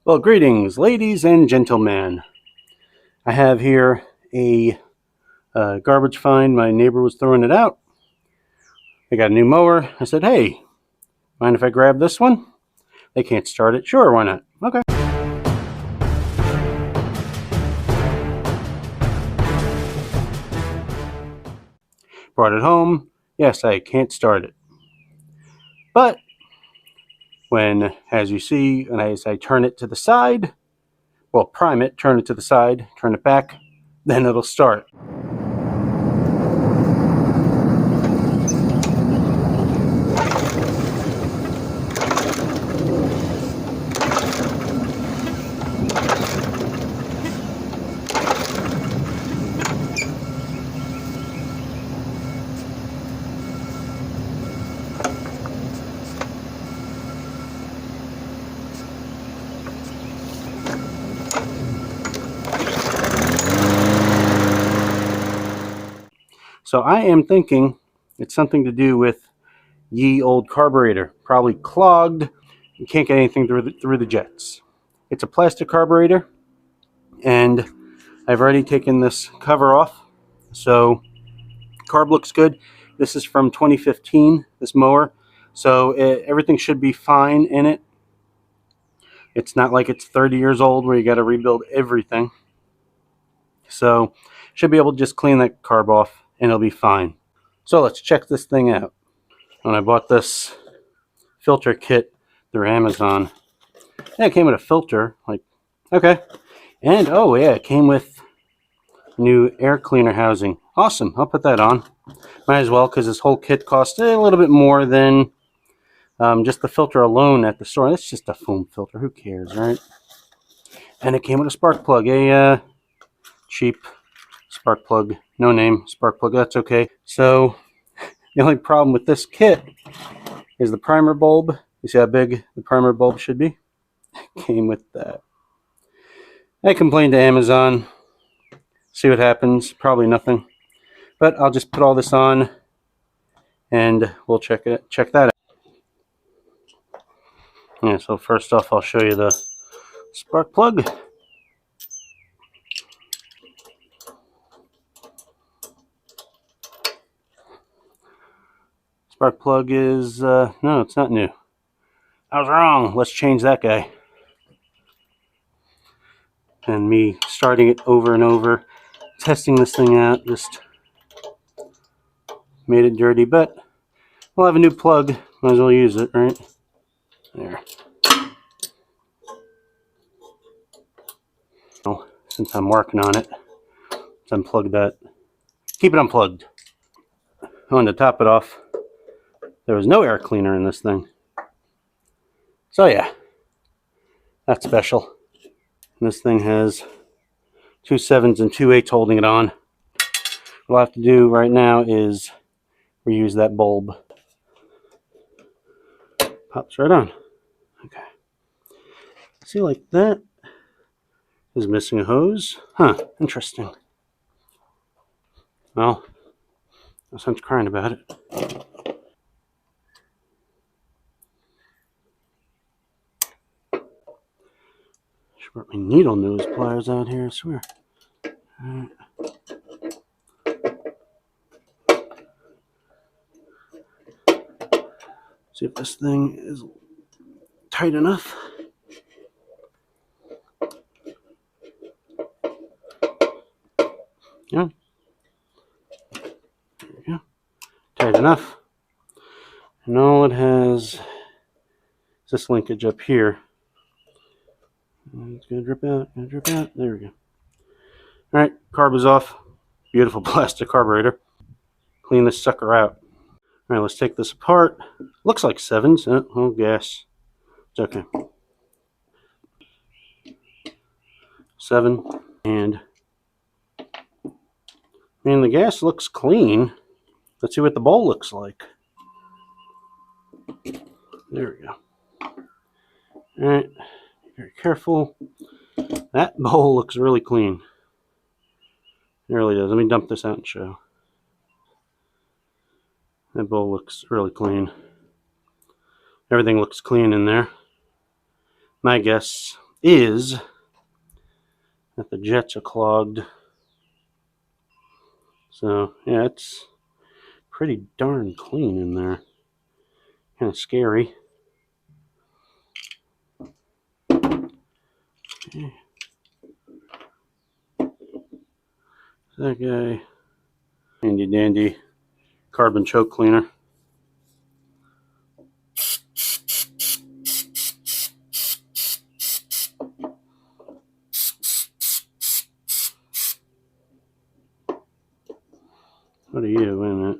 Well, greetings, ladies and gentlemen. I have here a garbage find. My neighbor was throwing it out. They got a new mower. I said, hey, mind if I grab this one? They can't start it. Sure, why not? Okay. Brought it home. Yes, I can't start it. But when, as you see, and as I turn it to the side, well, prime it, turn it to the side, turn it back, then it'll start. So I am thinking it's something to do with ye old carburetor, probably clogged. You can't get anything through the jets. It's a plastic carburetor, and I've already taken this cover off, so carb looks good. This is from 2015, this mower, so everything should be fine in it. It's not like it's 30 years old where you got to rebuild everything. So should be able to just clean that carb off and it'll be fine. So let's check this thing out. When I bought this filter kit through Amazon, yeah, it came with a filter, like, okay. And oh yeah, it came with new air cleaner housing. Awesome, I'll put that on. Might as well, because this whole kit costs a little bit more than just the filter alone at the store. That's just a foam filter, who cares, right? And it came with a spark plug, a cheap spark plug, no name spark plug, that's okay. So the only problem with this kit is the primer bulb. You see how big the primer bulb should be? It came with that. I complained to Amazon, see what happens, probably nothing. But I'll just put all this on and we'll check that out. Yeah, so first off, I'll show you the spark plug. Spark plug is, no, it's not new. I was wrong. Let's change that guy. And me starting it over and over, testing this thing out, just made it dirty. But we'll have a new plug. Might as well use it, right? There. Oh, since I'm working on it, let's unplug that. Keep it unplugged. I wanted to top it off. There was no air cleaner in this thing. So yeah, that's special. And this thing has 2 7s and 2 8s holding it on. What I'll have to do right now is reuse that bulb. Pops right on. Okay. See, like that is missing a hose. Huh, interesting. Well, no sense crying about it. Should put my needle nose pliers out here, I swear. Alright. See if this thing is tight enough. Yeah. There we go. Tight enough. And all it has is this linkage up here. It's gonna drip out, gonna drip out. There we go. Alright, carb is off. Beautiful plastic carburetor. Clean this sucker out. Alright, let's take this apart. Looks like 7s. Oh, gas. It's okay. 7. And the gas looks clean. Let's see what the bowl looks like. There we go. Alright, be very careful. That bowl looks really clean. It really does. Let me dump this out and show. That bowl looks really clean. Everything looks clean in there. My guess is that the jets are clogged. So yeah, it's pretty darn clean in there. Kind of scary. Okay. That guy, handy dandy carbon choke cleaner. What are you? Wait a minute.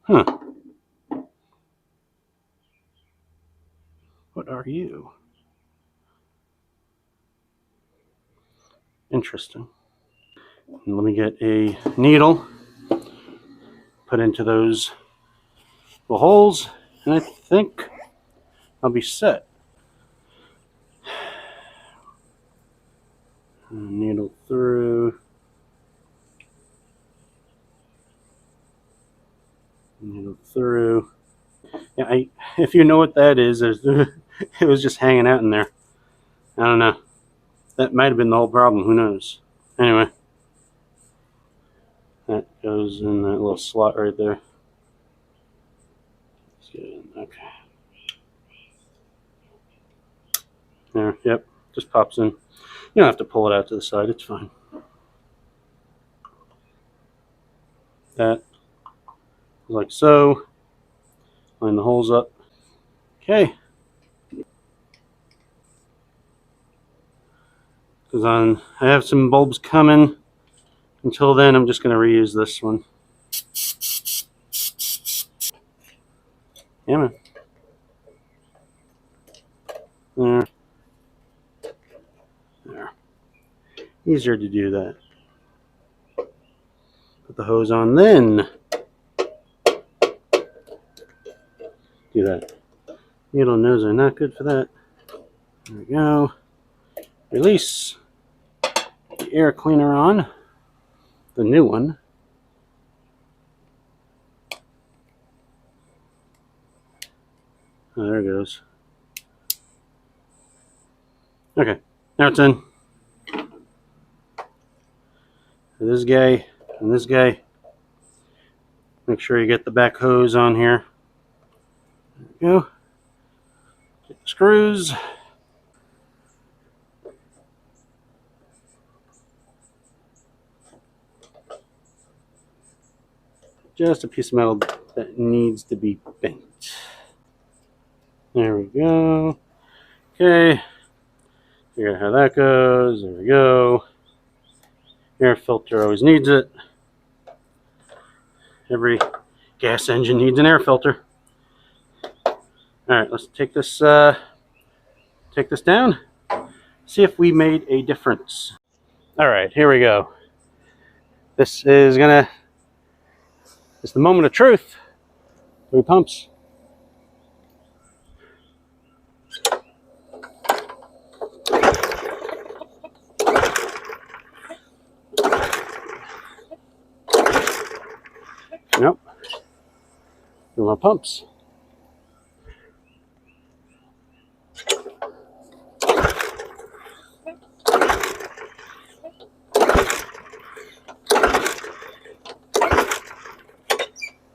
Huh. What are you? Interesting. And let me get a needle, put into those little holes, and I think I'll be set. Needle through. Needle through. Yeah, if you know what that is, it was just hanging out in there. I don't know. That might have been the whole problem. Who knows? Anyway, that goes in that little slot right there. Let's get it in. Okay. There. Yep. Just pops in. You don't have to pull it out to the side. It's fine. That, like so. Line the holes up. Okay. Because I have some bulbs coming. Until then, I'm just going to reuse this one. Yeah, man. There. There. Easier to do that. Put the hose on, then do that. Needle and nose are not good for that. There we go. Release the air cleaner on. The new one. Oh, there it goes. Okay, now it's in. This guy and this guy. Make sure you get the back hose on here. There we go. Get the screws. Just a piece of metal that needs to be bent. There we go. Okay. Figure out how that goes. There we go. Air filter always needs it. Every gas engine needs an air filter. All right, let's take this down. See if we made a difference. All right, here we go. This is it's the moment of truth. 3 pumps. Nope. 3 more pumps.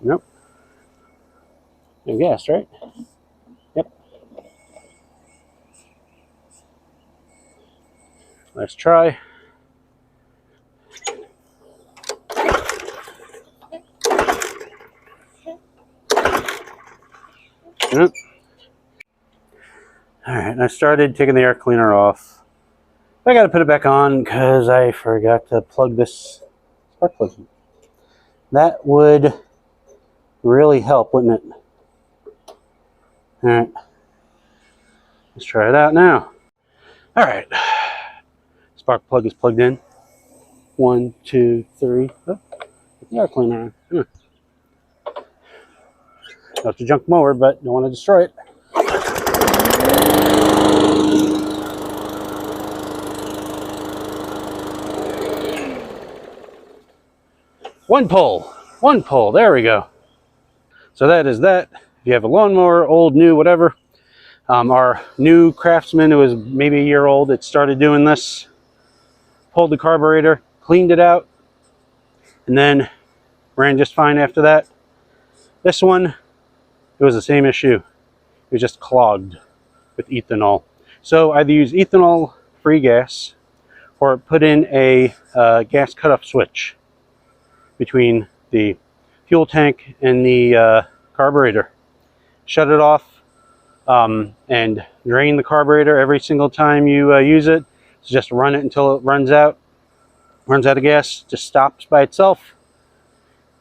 Nope. No gas, right? Yep. Let's try. Yep. All right, I started taking the air cleaner off. I got to put it back on because I forgot to plug this spark plug in. That would really help, wouldn't it? All right, let's try it out now. All right, spark plug is plugged in. 1, 2, 3. Oh, get the air cleaner on. That's a junk mower, but don't want to destroy it. One pull, there we go. So that is that. If you have a lawnmower, old, new, whatever. Our new Craftsman, it was maybe a year old, it started doing this. Pulled the carburetor, cleaned it out, and then ran just fine after that. This one, it was the same issue. It was just clogged with ethanol. So either use ethanol-free gas or put in a gas cutoff switch between the fuel tank and the carburetor. Shut it off and drain the carburetor every single time you use it. So just run it until it runs out of gas, just stops by itself.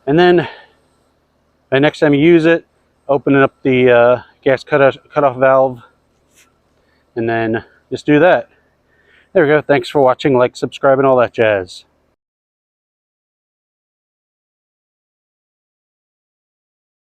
And then the next time you use it, open up the gas cutoff valve, and then just do that. There we go. Thanks for watching. Like, subscribe, and all that jazz.